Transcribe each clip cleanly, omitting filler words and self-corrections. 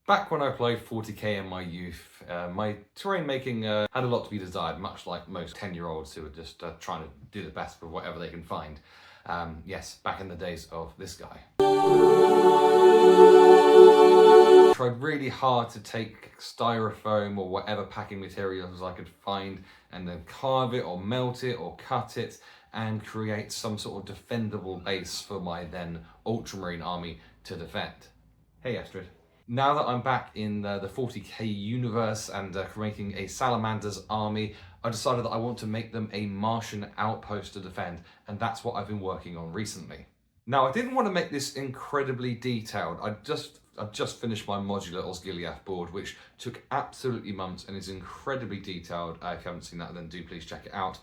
Back when I played 40k in my youth, my terrain making had a lot to be desired, much like most 10-year-olds who are just trying to do the best with whatever they can find. Yes, back in the days of this guy. Tried really hard to take styrofoam or whatever packing materials I could find and then carve it or melt it or cut it and create some sort of defendable base for my then ultramarine army to defend. Hey Astrid. Now that I'm back in the 40k universe and making a Salamander's army, I decided that I want to make them a Martian Outpost to defend, and that's what I've been working on recently. Now, I didn't want to make this incredibly detailed. I've just finished my Modular Osgiliath board, which took absolutely months and is incredibly detailed. If you haven't seen that, then do please check it out.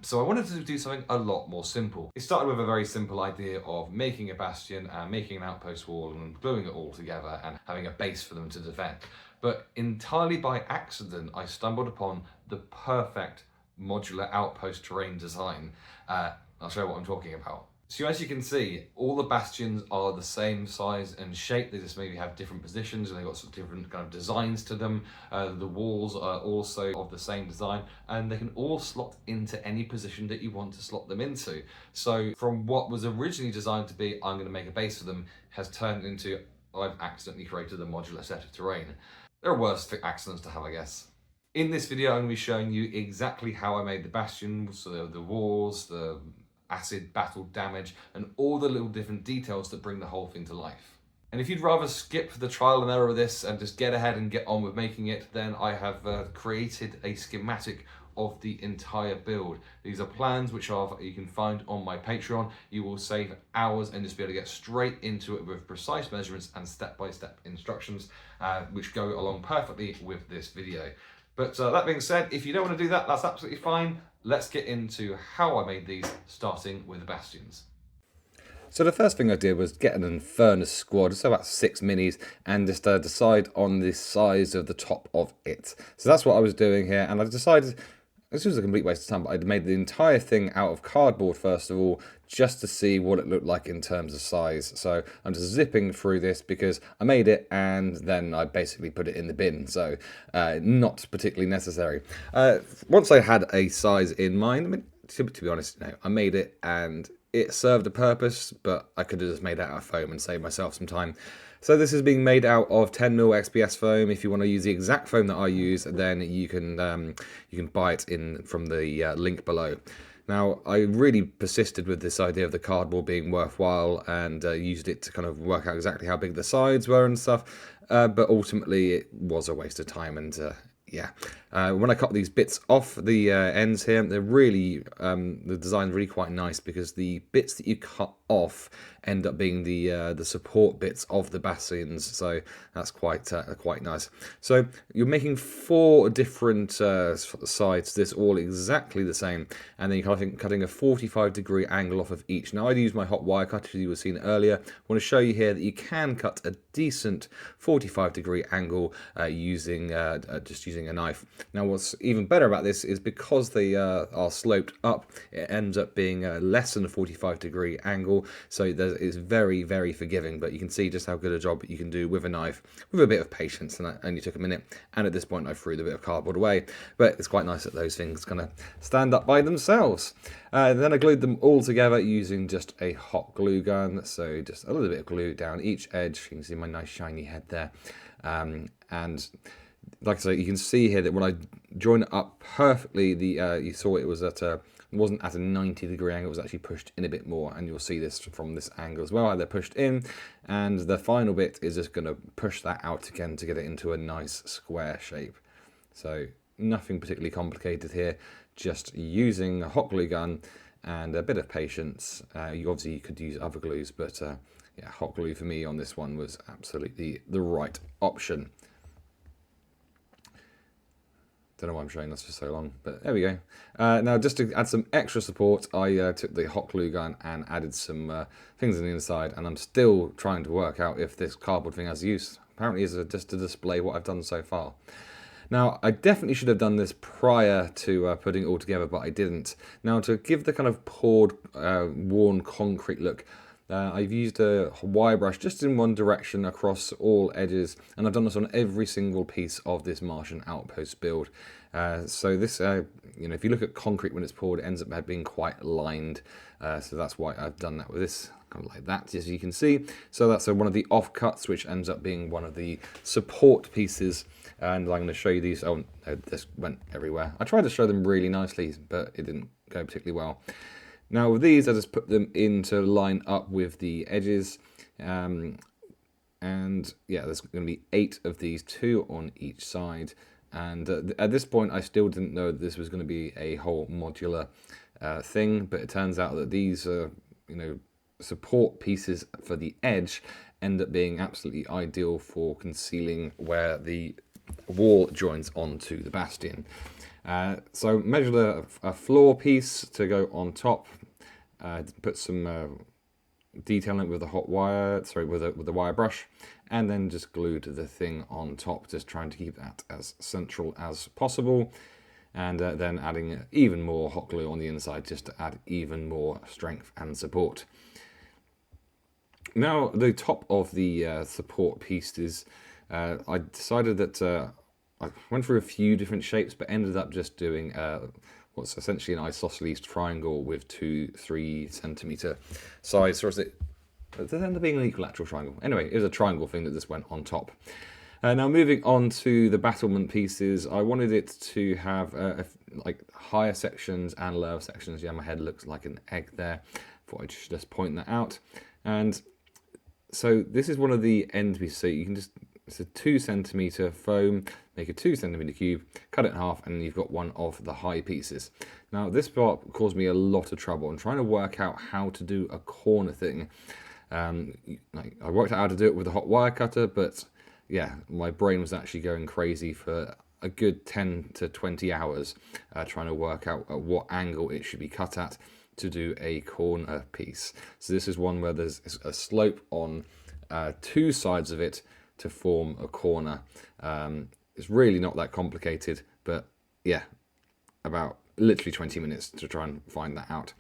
So I wanted to do something a lot more simple. It started with a very simple idea of making a bastion, making an outpost wall, and gluing it all together and having a base for them to defend. But entirely by accident, I stumbled upon the perfect modular outpost terrain design. I'll show you what I'm talking about. So as you can see, all the bastions are the same size and shape. They just maybe have different positions and they've got some different kind of designs to them. The walls are also of the same design and they can all slot into any position that you want to slot them into. So from what was originally designed to be, I'm going to make a base for them, has turned into, I've accidentally created a modular set of terrain. There are worse accidents to have, I guess. In this video, I'm going to be showing you exactly how I made the bastions, so the walls, the acid battle damage, and all the little different details that bring the whole thing to life. And if you'd rather skip the trial and error of this and just get ahead and get on with making it, then I have created a schematic of the entire build. These are plans which you can find on my Patreon. You will save hours and just be able to get straight into it with precise measurements and step-by-step instructions, which go along perfectly with this video. But that being said, if you don't want to do that, that's absolutely fine. Let's get into how I made these, starting with the bastions. So the first thing I did was get an Infernus squad, so about 6 minis, and just decide on the size of the top of it. So that's what I was doing here, and I decided this was a complete waste of time, but I made the entire thing out of cardboard first of all, just to see what it looked like in terms of size. So I'm just zipping through this because I made it and then I basically put it in the bin, so not particularly necessary. Once I had a size in mind, I mean, to be honest, I made it and it served a purpose, but I could have just made it out of foam and saved myself some time. So this is being made out of 10mm XPS foam. If you want to use the exact foam that I use, then you can buy it from the link below. Now, I really persisted with this idea of the cardboard being worthwhile and used it to kind of work out exactly how big the sides were and stuff, but ultimately it was a waste of time and yeah. When I cut these bits off the ends here, they're really, the design's really quite nice because the bits that you cut off end up being the support bits of the bastions, so that's quite nice. So you're making 4 different sides to this, all exactly the same, and then you're cutting a 45-degree angle off of each. Now I'd use my hot wire cutter, as you were seeing earlier. I want to show you here that you can cut a decent 45-degree angle using a knife. Now what's even better about this is because they are sloped up, it ends up being less than a 45-degree angle, so it's very, very forgiving, but you can see just how good a job you can do with a knife with a bit of patience, and that only took a minute, and at this point I threw the bit of cardboard away, but it's quite nice that those things kind of stand up by themselves. Then I glued them all together using just a hot glue gun, so just a little bit of glue down each edge. You can see my nice shiny head there, and like I say, you can see here that when I join it up perfectly, you saw it was it wasn't at a 90-degree angle, it was actually pushed in a bit more, and you'll see this from this angle as well, how they're pushed in, and the final bit is just going to push that out again to get it into a nice square shape. So nothing particularly complicated here, just using a hot glue gun and a bit of patience. You could use other glues, but yeah, hot glue for me on this one was absolutely the right option. Don't know why I'm showing this for so long, but there we go. Now, just to add some extra support, I took the hot glue gun and added some things on the inside, and I'm still trying to work out if this cardboard thing has use. Apparently it's just to display what I've done so far. Now, I definitely should have done this prior to putting it all together, but I didn't. Now, to give the kind of poured, worn concrete look, I've used a wire brush just in one direction across all edges, and I've done this on every single piece of this Martian Outpost build. So this, if you look at concrete when it's poured, it ends up being quite lined. So that's why I've done that with this, kind of like that, as you can see. So that's one of the offcuts, which ends up being one of the support pieces. And I'm going to show you these. Oh, no, this went everywhere. I tried to show them really nicely, but it didn't go particularly well. Now with these, I just put them in to line up with the edges. And yeah, there's going to be 8 of these, 2 on each side. And at this point, I still didn't know that this was going to be a whole modular thing, but it turns out that these, support pieces for the edge end up being absolutely ideal for concealing where the wall joins onto the bastion. So measured a floor piece to go on top, put some detailing with a hot wire, with a wire brush, and then just glued the thing on top, just trying to keep that as central as possible. And then adding even more hot glue on the inside just to add even more strength and support. Now the top of the support pieces, I decided that I went through a few different shapes, but ended up just doing what's essentially an isosceles triangle with 2-3 centimeter sides. Or is it? Does it end up being an equilateral triangle? Anyway, it was a triangle thing that just went on top. Now moving on to the battlement pieces, I wanted it to have like higher sections and lower sections. Yeah, my head looks like an egg there. Thought I should just point that out. And so this is one of the end pieces. So you can just, it's a 2 centimeter foam, make a 2 centimeter cube, cut it in half, and you've got one of the high pieces. Now this part caused me a lot of trouble. I'm trying to work out how to do a corner thing. I worked out how to do it with a hot wire cutter, but yeah, my brain was actually going crazy for a good 10 to 20 hours trying to work out at what angle it should be cut at to do a corner piece. So this is one where there's a slope on 2 sides of it to form a corner. It's really not that complicated, but yeah, about literally 20 minutes to try and find that out.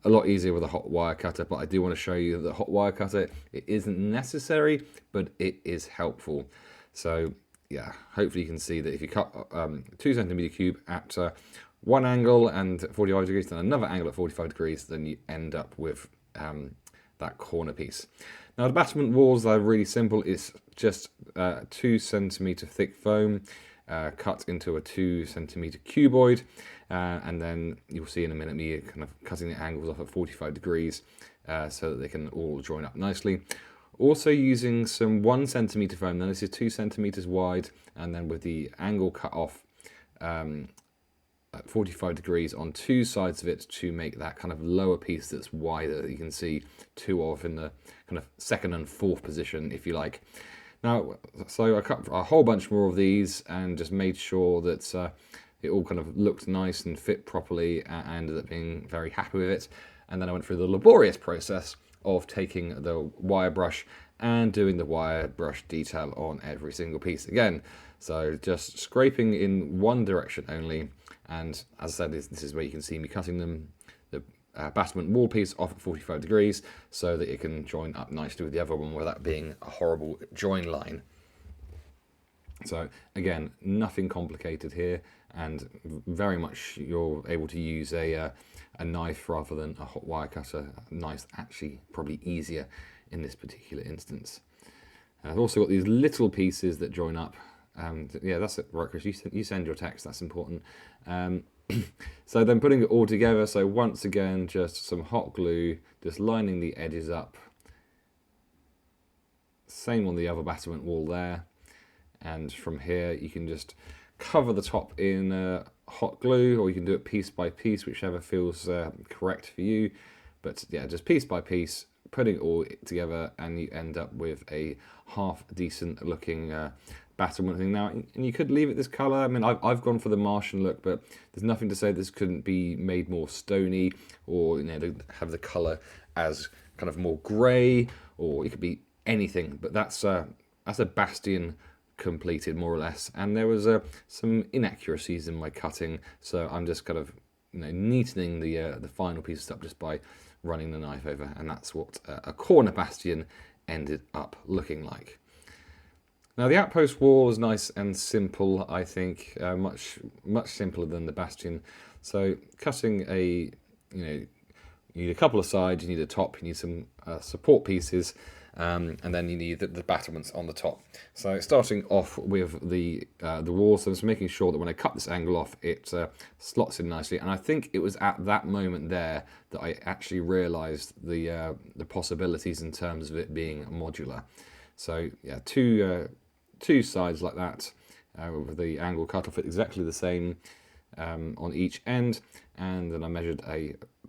A lot easier with a hot wire cutter, but I do want to show you that the hot wire cutter, it isn't necessary, but it is helpful. So yeah, hopefully you can see that if you cut 2 centimeter cube at one angle and 45 degrees, then another angle at 45 degrees, then you end up with that corner piece. Now the battlement walls are really simple. It's just 2 centimeter thick foam cut into a 2 centimeter cuboid, and then you'll see in a minute me kind of cutting the angles off at 45 degrees so that they can all join up nicely. Also using some 1 centimeter foam. Now this is 2 centimeters wide, and then with the angle cut off at 45 degrees on 2 sides of it to make that kind of lower piece that's wider that you can see 2 of in the kind of 2nd and 4th position, if you like. Now, so I cut a whole bunch more of these and just made sure that it all kind of looked nice and fit properly, and ended up being very happy with it. And then I went through the laborious process of taking the wire brush and doing the wire brush detail on every single piece again. So just scraping in one direction only, and as I said, this is where you can see me cutting them, the battlement wall piece off at 45 degrees so that it can join up nicely with the other one without being a horrible join line. So again, nothing complicated here, and very much you're able to use a knife rather than a hot wire cutter. A knife's actually probably easier in this particular instance. I've also got these little pieces that join up. Yeah, that's it, right, Chris? You send your text, that's important. So then putting it all together, so once again, just some hot glue, just lining the edges up. Same on the other battlement wall there. And from here, you can just cover the top in hot glue, or you can do it piece by piece, whichever feels correct for you. But yeah, just piece by piece, putting it all together, and you end up with a half decent looking battlement thing. Now, and you could leave it this color. I mean, I've gone for the Martian look, but there's nothing to say this couldn't be made more stony, or to have the color as kind of more grey, or it could be anything. But that's a bastion completed more or less, and there was some inaccuracies in my cutting, so I'm just kind of neatening the final pieces up just by running the knife over, and that's what a corner bastion ended up looking like. Now the outpost wall is nice and simple, I think, much simpler than the bastion. So cutting you need a couple of sides, you need a top, you need some support pieces, and then you need the battlements on the top. So starting off with the wall, so just making sure that when I cut this angle off, it slots in nicely. And I think it was at that moment there that I actually realised the possibilities in terms of it being modular. So yeah, two sides like that, with the angle cut off at exactly the same on each end, and then I measured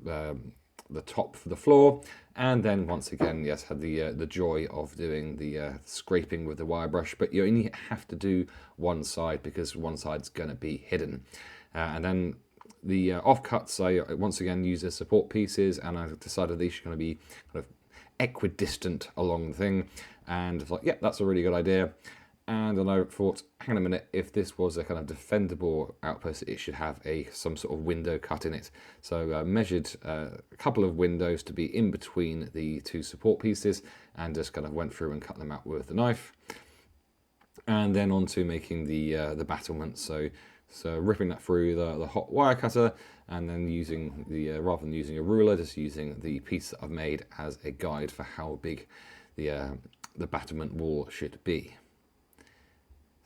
the top for the floor, and then once again, yes, had the joy of doing the scraping with the wire brush, but you only have to do one side because one side's going to be hidden. And then the offcuts, I once again used as support pieces, and I decided these are going to be kind of equidistant along the thing, and I was like, yeah, that's a really good idea. And then I thought, hang on a minute, if this was a kind of defendable outpost, it should have some sort of window cut in it. So I measured a couple of windows to be in between the two support pieces, and just kind of went through and cut them out with the knife. And then on to making the battlement. So ripping that through the hot wire cutter, and then using rather than using a ruler, just using the piece that I've made as a guide for how big the battlement wall should be.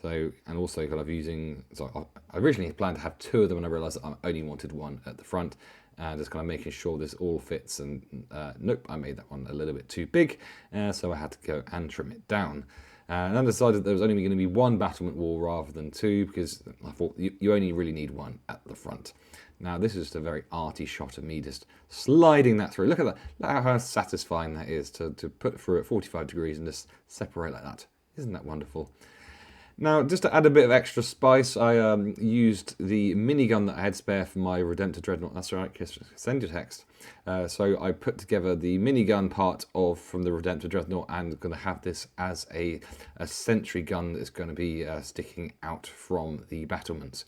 So, and also kind of using, so I originally planned to have two of them, and I realised that I only wanted one at the front, and just kind of making sure this all fits, and nope, I made that one a little bit too big, so I had to go and trim it down. And then I decided there was only going to be one battlement wall rather than two, because I thought you only really need one at the front. Now this is just a very arty shot of me just sliding that through. Look at that, look how satisfying that is to put through at 45 degrees and just separate like that. Isn't that wonderful? Now, just to add a bit of extra spice, I used the minigun that I had spare for my Redemptor Dreadnought. That's right, Chris, send your text. So I put together the minigun part from the Redemptor Dreadnought, and going to have this as a sentry gun that's going to be sticking out from the battlements.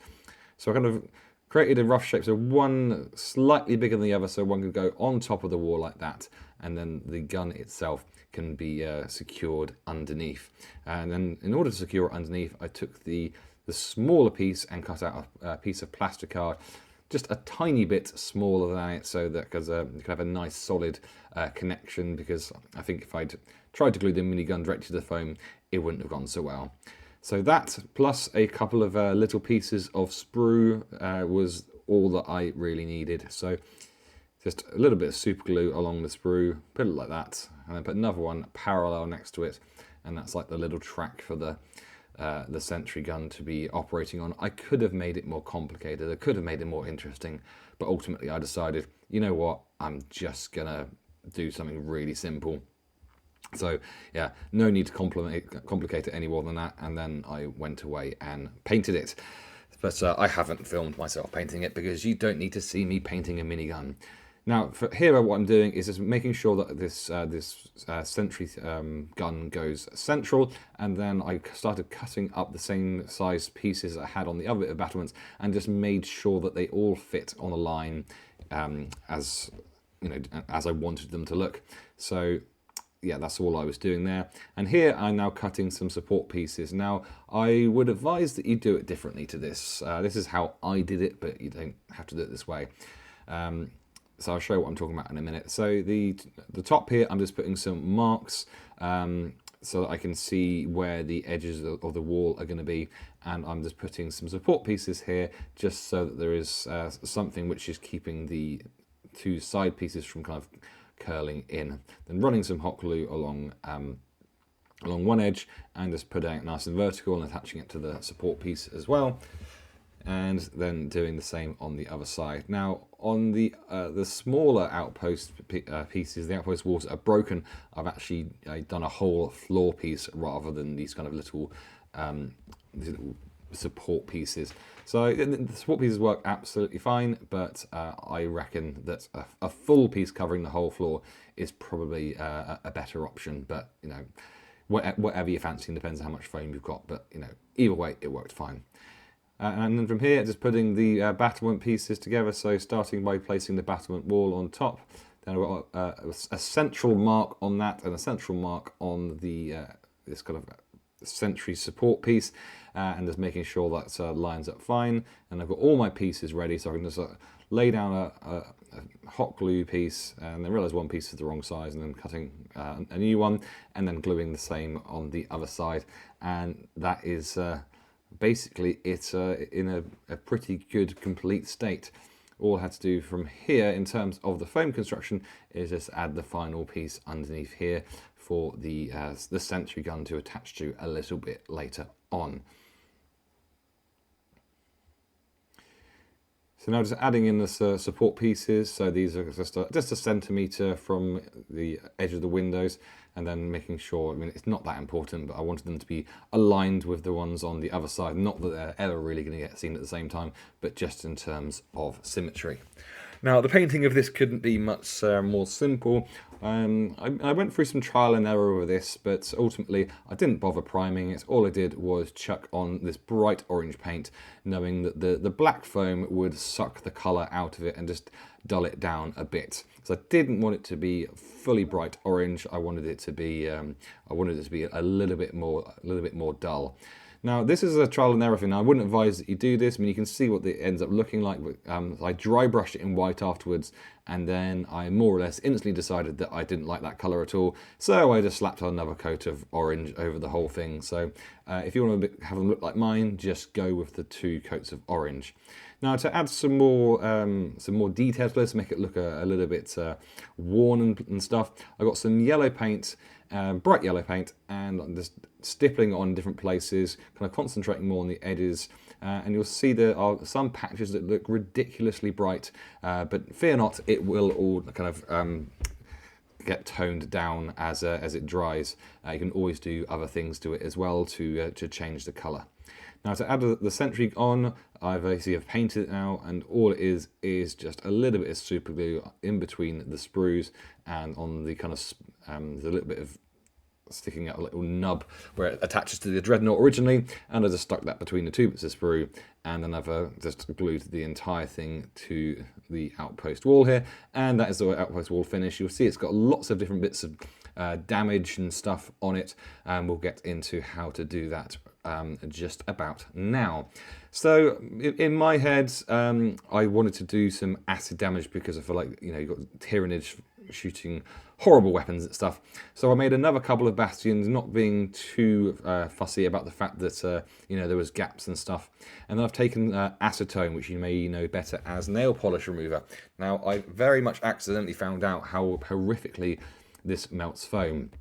So I kind of created a rough shape, so one slightly bigger than the other, so one could go on top of the wall like that, and then the gun itself can be secured underneath. And then in order to secure it underneath, I took the smaller piece and cut out a piece of plasticard, just a tiny bit smaller than it, so that because you can have a nice solid connection, because I think if I'd tried to glue the minigun directly to the foam, it wouldn't have gone so well. So that, plus a couple of little pieces of sprue, was all that I really needed. So just a little bit of super glue along the sprue, put it like that, and then put another one parallel next to it, and that's like the little track for the sentry gun to be operating on. I could have made it more complicated, I could have made it more interesting, but ultimately I decided, you know what, I'm just gonna do something really simple. So yeah, no need to complicate it any more than that, and then I went away and painted it. But I haven't filmed myself painting it, because you don't need to see me painting a minigun. Now, for here, what I'm doing is just making sure that this sentry gun goes central, and then I started cutting up the same size pieces I had on the other bit of battlements, and just made sure that they all fit on a line as I wanted them to look. So yeah, that's all I was doing there. And here I'm now cutting some support pieces. Now, I would advise that you do it differently to this. This is how I did it, but you don't have to do it this way. So I'll show you what I'm talking about in a minute. So the top here, I'm just putting some marks so that I can see where the edges of the wall are going to be. And I'm just putting some support pieces here, just so that there is something which is keeping the two side pieces from kind of curling in. Then running some hot glue along one edge, and just putting it nice and vertical and attaching it to the support piece as well, and then doing the same on the other side. Now on the smaller outpost pieces, the outpost walls that are broken, I've actually done a whole floor piece rather than these kind of little support pieces. So the support pieces work absolutely fine, but I reckon that a full piece covering the whole floor is probably a better option. But you know, whatever you're fancying, depends on how much foam you've got. But you know, either way, it worked fine. And then from here, just putting the battlement pieces together. So starting by placing the battlement wall on top, Then I've got a central mark on that and a central mark on the this kind of sentry support piece, and just making sure that lines up fine. And I've got all my pieces ready, so I can just lay down a hot glue piece, and then realize one piece is the wrong size, and then cutting a new one, and then gluing the same on the other side. And that is basically it in a pretty good complete state. All I had to do from here in terms of the foam construction is just add the final piece underneath here for the sentry gun to attach to a little bit later on. So now just adding in the support pieces. So these are just a centimetre from the edge of the windows, and then making sure, I mean, it's not that important, but I wanted them to be aligned with the ones on the other side. Not that they're ever really going to get seen at the same time, but just in terms of symmetry. Now, the painting of this couldn't be much more simple. I went through some trial and error with this, but ultimately I didn't bother priming it. All I did was chuck on this bright orange paint, knowing that the black foam would suck the colour out of it and just dull it down a bit. So I didn't want it to be fully bright orange. I wanted it to be a little bit more dull. Now, this is a trial and error thing. Now, I wouldn't advise that you do this. I mean, you can see what it ends up looking like. I dry brushed it in white afterwards, and then I more or less instantly decided that I didn't like that colour at all. So I just slapped on another coat of orange over the whole thing. So if you want to have them look like mine, just go with the 2 coats of orange. Now, to add some more details, let's make it look a little bit worn and stuff. I've got some yellow paint, bright yellow paint, and I'm just stippling on different places, kind of concentrating more on the edges. And you'll see there are some patches that look ridiculously bright, but fear not, it will all kind of get toned down as it dries. You can always do other things to it as well to change the colour. Now, to add the sentry on, I've painted it now, and all it is just a little bit of super glue in between the sprues and on the kind of the little bit of sticking out a little nub where it attaches to the dreadnought originally, and I just stuck that between the 2 bits of sprue, and then I've just glued the entire thing to the outpost wall here, and that is the outpost wall finish. You'll see it's got lots of different bits of damage and stuff on it, and we'll get into how to do that just about now. So in my head, I wanted to do some acid damage because I feel like, you know, you've got Tyranids shooting horrible weapons and stuff. So I made another couple of bastions, not being too fussy about the fact that you know, there was gaps and stuff. And then I've taken acetone, which you may know better as nail polish remover. Now, I very much accidentally found out how horrifically this melts foam.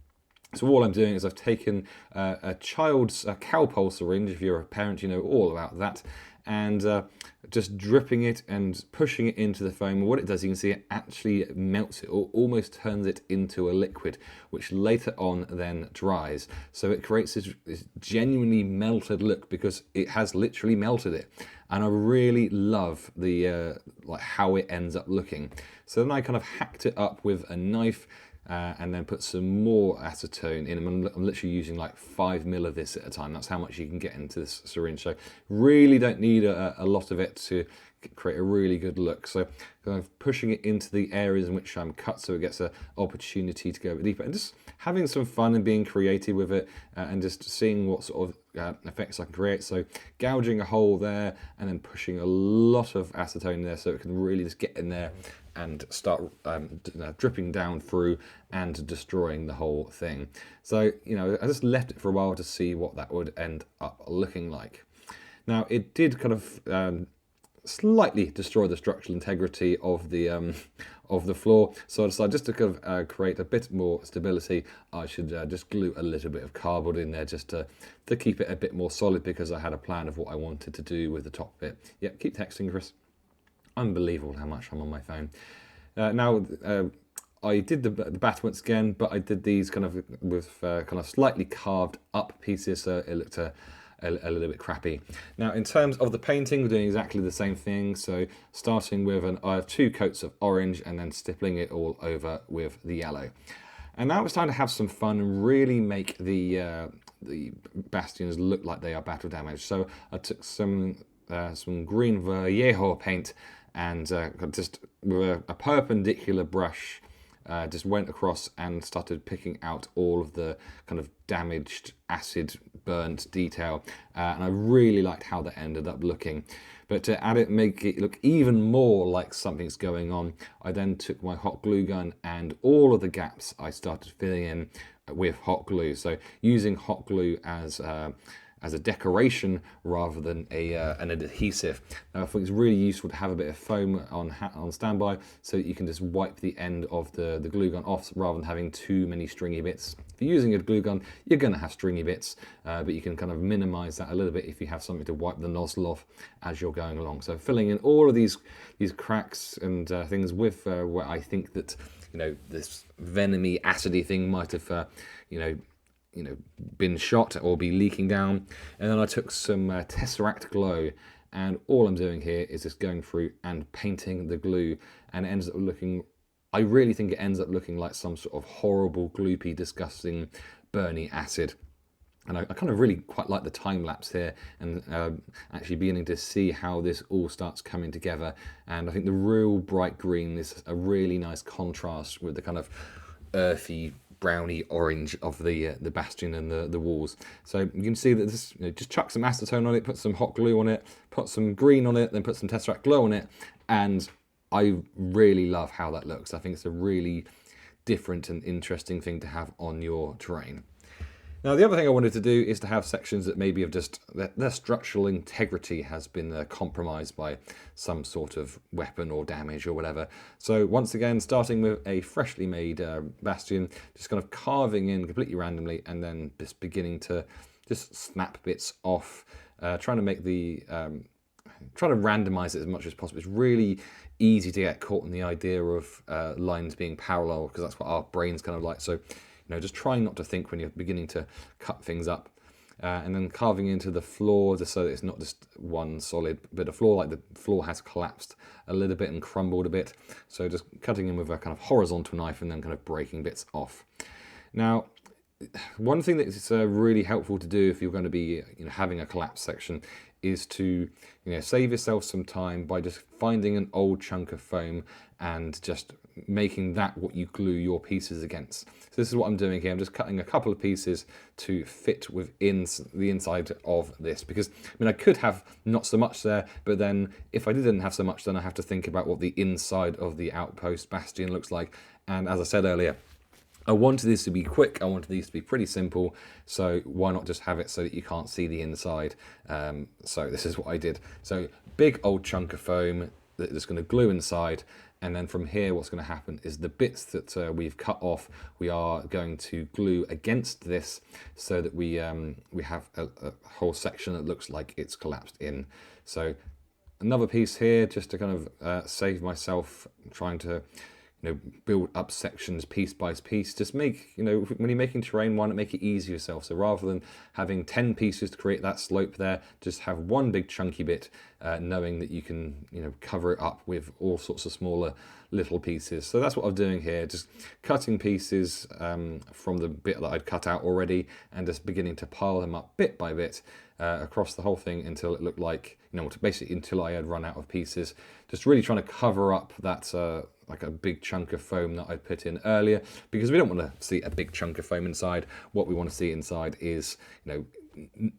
So all I'm doing is I've taken a child's cowpole syringe. If you're a parent, you know all about that. And just dripping it and pushing it into the foam. What it does, you can see it actually melts it, or almost turns it into a liquid, which later on then dries. So it creates this genuinely melted look because it has literally melted it. And I really love the like how it ends up looking. So then I kind of hacked it up with a knife, and then put some more acetone in. I'm literally using like 5 ml of this at a time. That's how much you can get into this syringe. So really don't need a lot of it to create a really good look. So kind of pushing it into the areas in which I'm cut so it gets an opportunity to go a bit deeper. And just having some fun and being creative with it, and just seeing what sort of effects I can create. So gouging a hole there and then pushing a lot of acetone there so it can really just get in there and start dripping down through and destroying the whole thing. So, you know, I just left it for a while to see what that would end up looking like. Now, it did kind of slightly destroy the structural integrity of the floor, so I decided just to kind of create a bit more stability, I should just glue a little bit of cardboard in there just to keep it a bit more solid, because I had a plan of what I wanted to do with the top bit. Yep, keep texting, Chris. Unbelievable how much I'm on my phone. Now, I did the battlements again, but I did these kind of with kind of slightly carved up pieces, so it looked a little bit crappy. Now, in terms of the painting, we're doing exactly the same thing. So starting with I have 2 coats of orange and then stippling it all over with the yellow. And now it's time to have some fun and really make the bastions look like they are battle damaged. So I took some green Vallejo paint and just with a perpendicular brush, just went across and started picking out all of the kind of damaged, acid burnt detail, and I really liked how that ended up looking. But to make it look even more like something's going on, I then took my hot glue gun and all of the gaps I started filling in with hot glue. So using hot glue as a decoration rather than an adhesive. Now I think it's really useful to have a bit of foam on standby so that you can just wipe the end of the glue gun off rather than having too many stringy bits. If you're using a glue gun, you're going to have stringy bits, but you can kind of minimize that a little bit if you have something to wipe the nozzle off as you're going along. So filling in all of these cracks and things with where I think that this venomy, acidy thing might have been shot or be leaking down. And then I took some Tesseract Glow, and all I'm doing here is just going through and painting the glue, and it ends up looking, I really think it ends up looking like some sort of horrible, gloopy, disgusting, burny acid. And I kind of really quite like the time lapse here, and actually beginning to see how this all starts coming together. And I think the real bright green is a really nice contrast with the kind of earthy, browny orange of the bastion and the walls. So you can see that this, just chuck some acetone on it, put some hot glue on it, put some green on it, then put some Tesseract Glow on it, and I really love how that looks. I think it's a really different and interesting thing to have on your terrain. Now, the other thing I wanted to do is to have sections that maybe have just, their structural integrity has been compromised by some sort of weapon or damage or whatever. So once again, starting with a freshly made bastion, just kind of carving in completely randomly and then just beginning to just snap bits off, trying to make the, trying to randomize it as much as possible. It's really easy to get caught in the idea of lines being parallel, because that's what our brains kind of like. So just trying not to think when you're beginning to cut things up. And then carving into the floor just so that it's not just one solid bit of floor, like the floor has collapsed a little bit and crumbled a bit. So just cutting in with a kind of horizontal knife and then kind of breaking bits off. Now, one thing that's really helpful to do if you're going to be having a collapsed section is to save yourself some time by just finding an old chunk of foam and just making that what you glue your pieces against. So this is what I'm doing here. I'm just cutting a couple of pieces to fit within the inside of this, because I could have not so much there, but then if I didn't have so much, then I have to think about what the inside of the outpost bastion looks like. And as I said earlier, I wanted this to be quick, I wanted these to be pretty simple, so why not just have it so that you can't see the inside? So this is what I did. So big old chunk of foam that's going to glue inside, and then from here what's going to happen is the bits that we've cut off, we are going to glue against this so that we have a whole section that looks like it's collapsed in. So another piece here just to kind of save myself trying to build up sections piece by piece. Just make, when you're making terrain, why not make it easy yourself? So rather than having 10 pieces to create that slope there, just have one big chunky bit, knowing that you can, cover it up with all sorts of smaller little pieces. So that's what I'm doing here, just cutting pieces from the bit that I'd cut out already and just beginning to pile them up bit by bit across the whole thing until it looked like, basically until I had run out of pieces. Just really trying to cover up that like a big chunk of foam that I put in earlier, because we don't want to see a big chunk of foam inside. What we want to see inside is,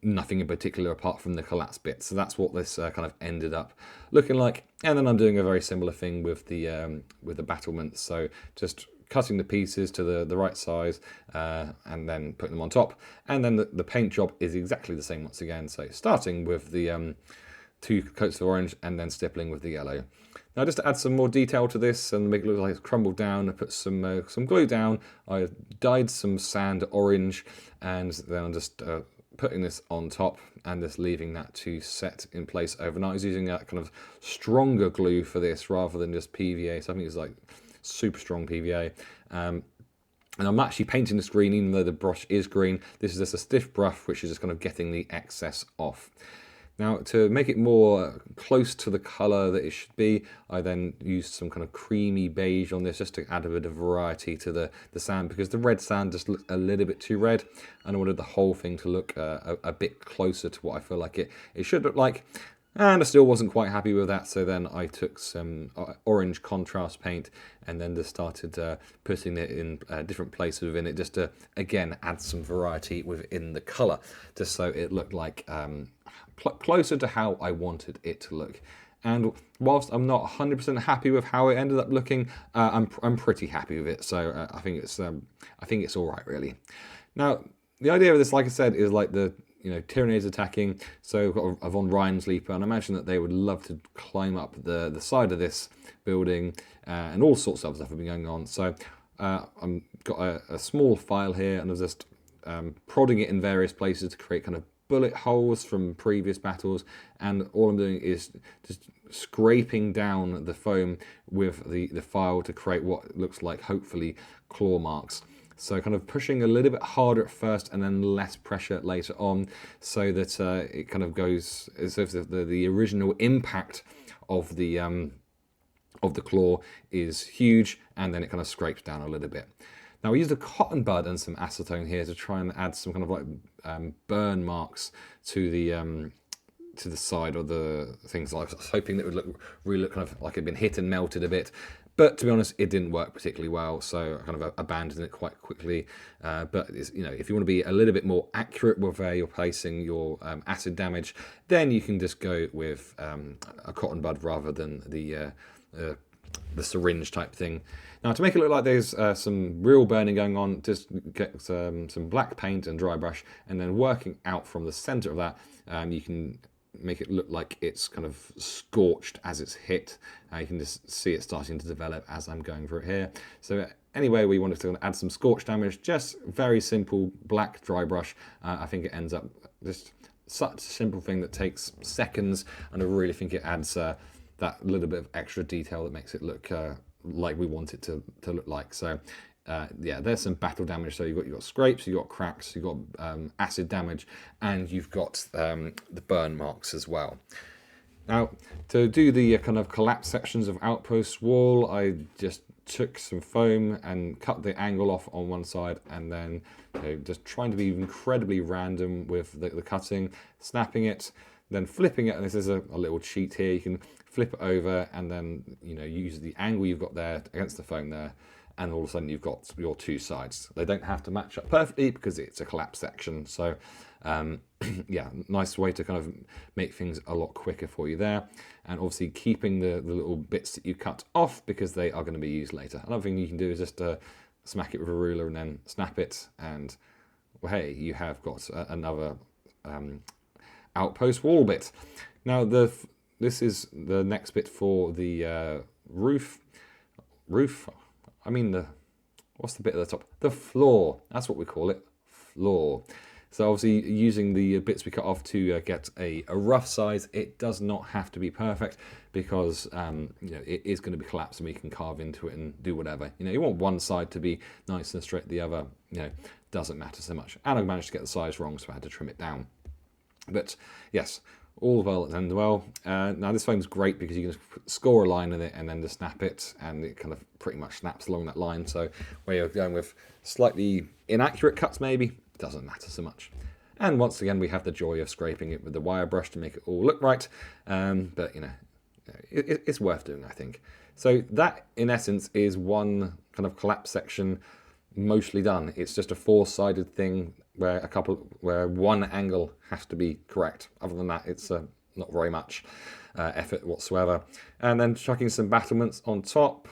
nothing in particular apart from the collapsed bit. So that's what this kind of ended up looking like. And then I'm doing a very similar thing with the battlements. So just cutting the pieces to the right size and then putting them on top. And then the paint job is exactly the same once again. So starting with the 2 coats of orange and then stippling with the yellow. Now, just to add some more detail to this and make it look like it's crumbled down, I put some glue down. I dyed some sand orange, and then I'm just putting this on top and just leaving that to set in place overnight. I was using that kind of stronger glue for this rather than just PVA. So I think it's like super strong PVA. And I'm actually painting this green, even though the brush is green. This is just a stiff brush, which is just kind of getting the excess off. Now, to make it more close to the colour that it should be, I then used some kind of creamy beige on this just to add a bit of variety to the sand, because the red sand just looked a little bit too red, and I wanted the whole thing to look a bit closer to what I feel like it should look like. And I still wasn't quite happy with that, so then I took some orange contrast paint and then just started putting it in different places within it, just to, again, add some variety within the colour, just so it looked like closer to how I wanted it to look. And whilst I'm not 100% happy with how it ended up looking, I'm pretty happy with it, so I think it's all right, really. Now, the idea of this, like I said, is like the Tyranids attacking, so we've got a von Rheinsleeper, and I imagine that they would love to climb up the side of this building, and all sorts of stuff have been going on. So I've got a small file here, and I'm just prodding it in various places to create kind of bullet holes from previous battles, and all I'm doing is just scraping down the foam with the file to create what looks like, hopefully, claw marks. So kind of pushing a little bit harder at first and then less pressure later on, so that it kind of goes as if the original impact of the claw is huge, and then it kind of scrapes down a little bit. Now we used a cotton bud and some acetone here to try and add some kind of like burn marks to the side of the things. I was hoping that it would really look kind of like it'd been hit and melted a bit. But to be honest, it didn't work particularly well, so I kind of abandoned it quite quickly. But if you want to be a little bit more accurate with where you're placing your acid damage, then you can just go with a cotton bud rather than the syringe type thing. Now, to make it look like there's some real burning going on, just get some black paint and dry brush, and then working out from the center of that, you can make it look like it's kind of scorched as it's hit. You can just see it starting to develop as I'm going through it here. So anyway, we wanted to add some scorch damage, just very simple black dry brush. I think it ends up just such a simple thing that takes seconds, and I really think it adds that little bit of extra detail that makes it look like we want it to look like. So yeah, there's some battle damage. So you've got scrapes, you've got cracks, you've got acid damage, and you've got the burn marks as well. Now, to do the kind of collapse sections of Outpost Wall, I just took some foam and cut the angle off on one side, and then just trying to be incredibly random with the cutting, snapping it, then flipping it. And this is a little cheat here. You can flip it over and then use the angle you've got there against the foam there, and all of a sudden you've got your two sides. They don't have to match up perfectly because it's a collapse section. So yeah, nice way to kind of make things a lot quicker for you there. And obviously keeping the little bits that you cut off, because they are going to be used later. Another thing you can do is just smack it with a ruler and then snap it, and well, hey, you have got another outpost wall bit. Now this is the next bit for the roof. I mean what's the bit at the top? The floor. That's what we call it. Floor. So obviously using the bits we cut off to get a rough size. It does not have to be perfect, because it is going to be collapsed and we can carve into it and do whatever. You want one side to be nice and straight, the other doesn't matter so much. And I managed to get the size wrong, so I had to trim it down. But yes, all well and well. Now this foam's great because you can just score a line in it and then just snap it, and it kind of pretty much snaps along that line. So where you're going with slightly inaccurate cuts maybe, doesn't matter so much. And once again, we have the joy of scraping it with the wire brush to make it all look right. But it's worth doing, I think. So that in essence is one kind of collapse section mostly done. It's just a four-sided thing where one angle has to be correct. Other than that, it's not very much effort whatsoever. And then chucking some battlements on top.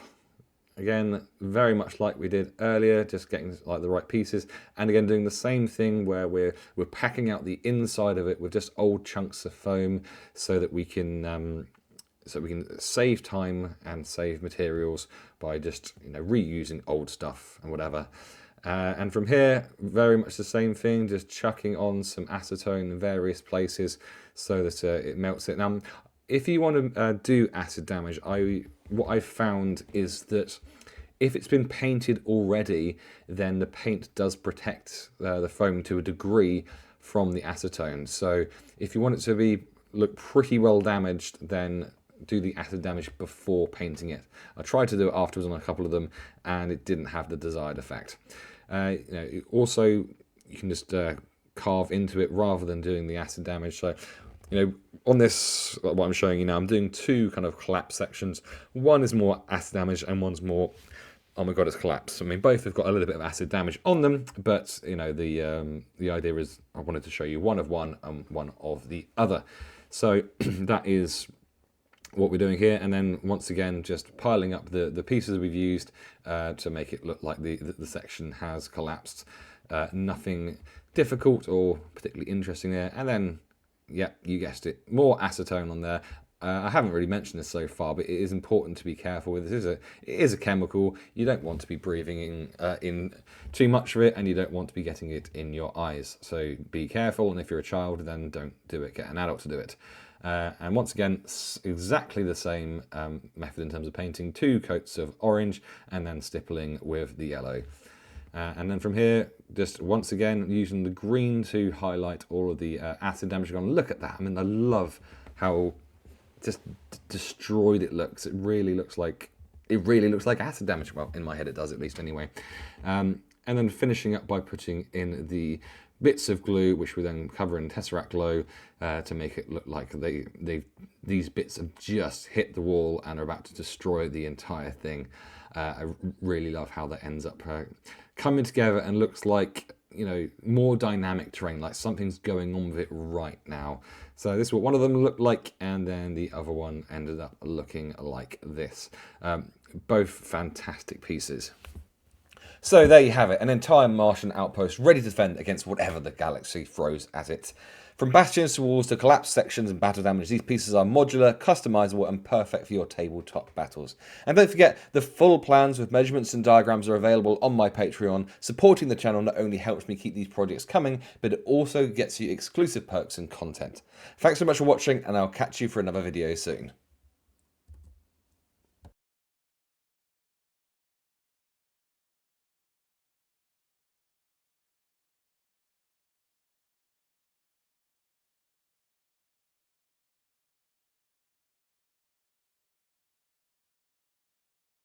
Again, very much like we did earlier, just getting like the right pieces. And again, doing the same thing where we're packing out the inside of it with just old chunks of foam, so that we can save time and save materials by just reusing old stuff and whatever. And from here, very much the same thing, just chucking on some acetone in various places so that it melts it. Now, if you want to do acid damage, what I've found is that if it's been painted already, then the paint does protect the foam to a degree from the acetone. So if you want it to look pretty well damaged, then do the acid damage before painting it. I tried to do it afterwards on a couple of them, and it didn't have the desired effect. Also, you can just carve into it rather than doing the acid damage. So you know, on this, what I'm showing you now, I'm doing two kind of collapse sections. One is more acid damage and one's more, oh my god, it's collapsed. I mean, both have got a little bit of acid damage on them, but you know, the idea is I wanted to show you one of one and one of the other. So that is what we're doing here, and then once again just piling up the pieces we've used to make it look like the section has collapsed. Nothing difficult or particularly interesting there. And then, yeah, you guessed it, more acetone on there. I haven't really mentioned this so far, but it is important to be careful with this. It is a chemical. You don't want to be breathing in too much of it, and you don't want to be getting it in your eyes. So be careful, and if you're a child, then don't do it. Get an adult to do it. And once again, exactly the same method in terms of painting. 2 coats of orange and then stippling with the yellow. And then from here, just once again, using the green to highlight all of the acid damage. Look at that. I mean, I love how just destroyed it looks. It really looks like acid damage. Well, in my head it does, at least anyway. And then finishing up by putting in the bits of glue, which we then cover in Tesseract glow to make it look like these bits have just hit the wall and are about to destroy the entire thing. I really love how that ends up coming together and looks like, you know, more dynamic terrain, like something's going on with it right now. So this is what one of them looked like, and then the other one ended up looking like this. Both fantastic pieces. So there you have it, an entire Martian outpost ready to defend against whatever the galaxy throws at it. From bastions to walls to collapsed sections and battle damage, these pieces are modular, customizable and perfect for your tabletop battles. And don't forget, the full plans with measurements and diagrams are available on my Patreon. Supporting the channel not only helps me keep these projects coming, but it also gets you exclusive perks and content. Thanks so much for watching, and I'll catch you for another video soon.